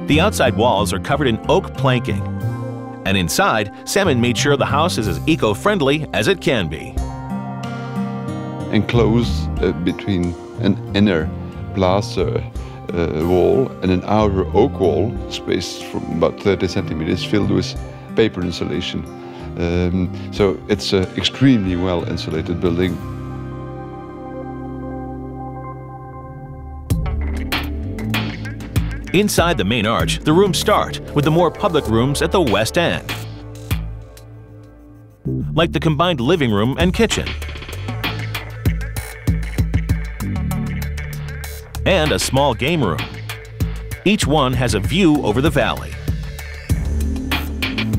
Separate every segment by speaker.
Speaker 1: The outside walls are covered in oak planking. And inside, Salmon made sure the house is as eco-friendly as it can be.
Speaker 2: Enclosed between an inner plaster wall and an outer oak wall, spaced from about 30 centimeters, filled with paper insulation. So it's an extremely well insulated building.
Speaker 1: Inside the main arch, the rooms start with the more public rooms at the west end, like the combined living room and kitchen, and a small game room. Each one has a view over the valley.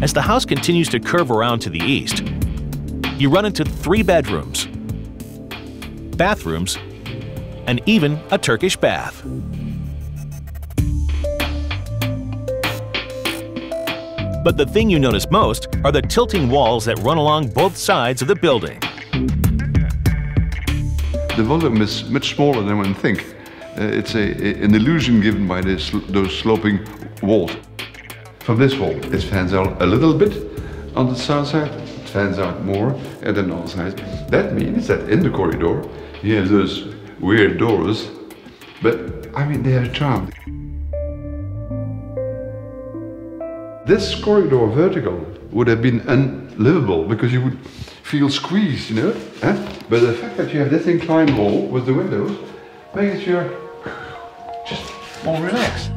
Speaker 1: As the house continues to curve around to the east, you run into 3 bedrooms, bathrooms, and even a Turkish bath. But the thing you notice most are the tilting walls that run along both sides of the building.
Speaker 2: The volume is much smaller than one thinks. It's an illusion given by those sloping walls. From this wall, it fans out a little bit on the south side, it fans out more at the north side. That means that in the corridor, you have those weird doors, but I mean, they have a charm. This corridor vertical would have been unlivable because you would feel squeezed, you know? But the fact that you have this inclined wall with the windows makes you just more relaxed.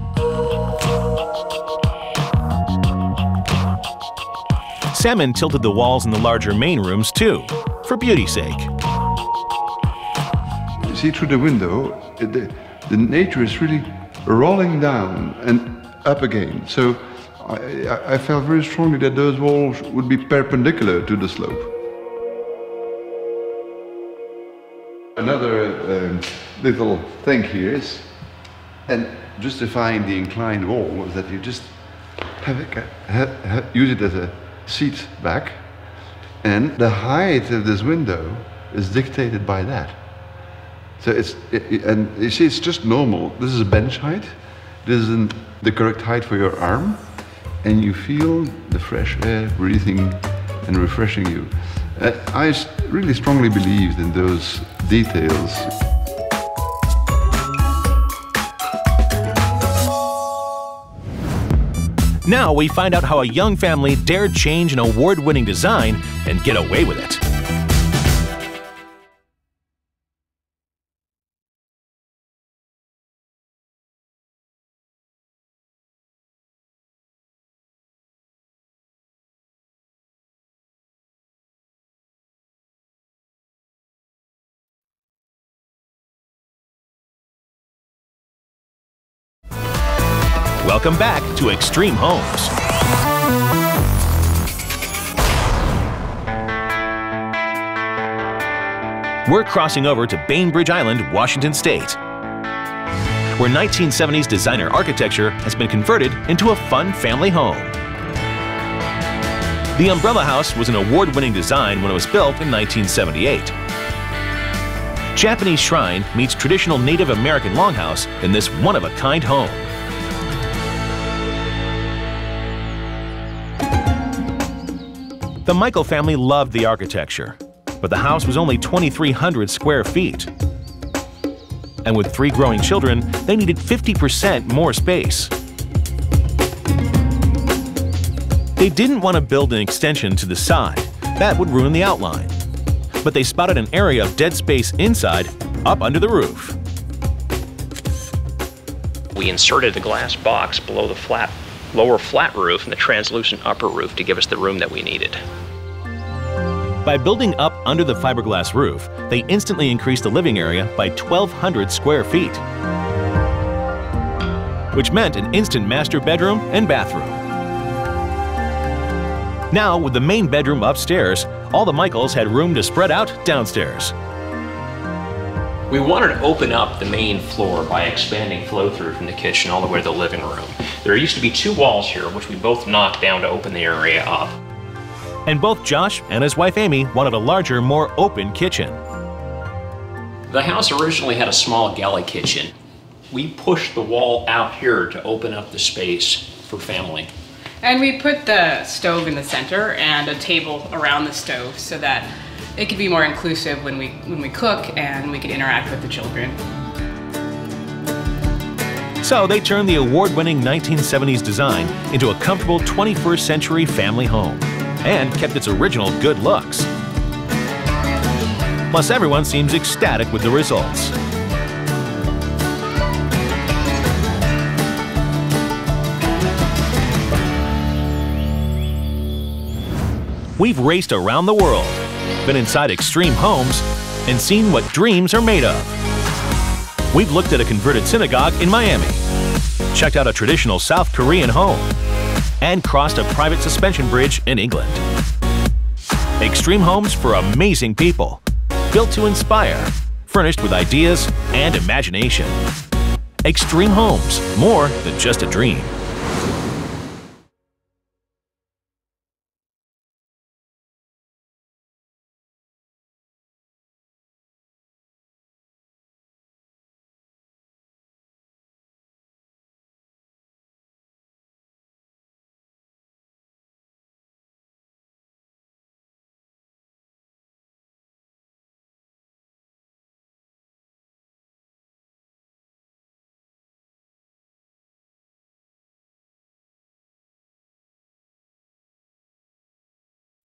Speaker 1: Salmon tilted the walls in the larger main rooms too, for beauty's sake.
Speaker 2: You see through the window, the nature is really rolling down and up again. So I felt very strongly that those walls would be perpendicular to the slope. Another little thing here is, and justifying the inclined wall, was that you just use it as a seat back, and the height of this window is dictated by that. So and you see, it's just normal. This is a bench height. This isn't the correct height for your arm, and you feel the fresh air breathing and refreshing you. I really strongly believed in those details.
Speaker 1: Now we find out how a young family dared change an award-winning design and get away with it. Welcome back to Extreme Homes. We're crossing over to Bainbridge Island, Washington State, where 1970s designer architecture has been converted into a fun family home. The Umbrella House was an award-winning design when it was built in 1978. Japanese shrine meets traditional Native American longhouse in this one-of-a-kind home. The Michael family loved the architecture, but the house was only 2,300 square feet. And with 3 growing children, they needed 50% more space. They didn't want to build an extension to the side. That would ruin the outline. But they spotted an area of dead space inside, up under the roof.
Speaker 3: We inserted a glass box below the lower flat roof and the translucent upper roof to give us the room that we needed.
Speaker 1: By building up under the fiberglass roof, they instantly increased the living area by 1,200 square feet, which meant an instant master bedroom and bathroom. Now, with the main bedroom upstairs, all the Michaels had room to spread out downstairs.
Speaker 3: We wanted to open up the main floor by expanding flow-through from the kitchen all the way to the living room. There used to be 2 walls here, which we both knocked down to open the area up.
Speaker 1: And both Josh and his wife Amy wanted a larger, more open kitchen.
Speaker 3: The house originally had a small galley kitchen, we pushed the wall out here to open up the space for family.
Speaker 4: And we put the stove in the center and a table around the stove so that it could be more inclusive when we cook and we could interact with the children.
Speaker 1: So they turned the award-winning 1970s design into a comfortable 21st century family home and kept its original good looks. Plus, everyone seems ecstatic with the results. We've raced around the world, been inside extreme homes, and seen what dreams are made of. We've looked at a converted synagogue in Miami, checked out a traditional South Korean home, and crossed a private suspension bridge in England. Extreme homes for amazing people, built to inspire, furnished with ideas and imagination. Extreme homes, more than just a dream.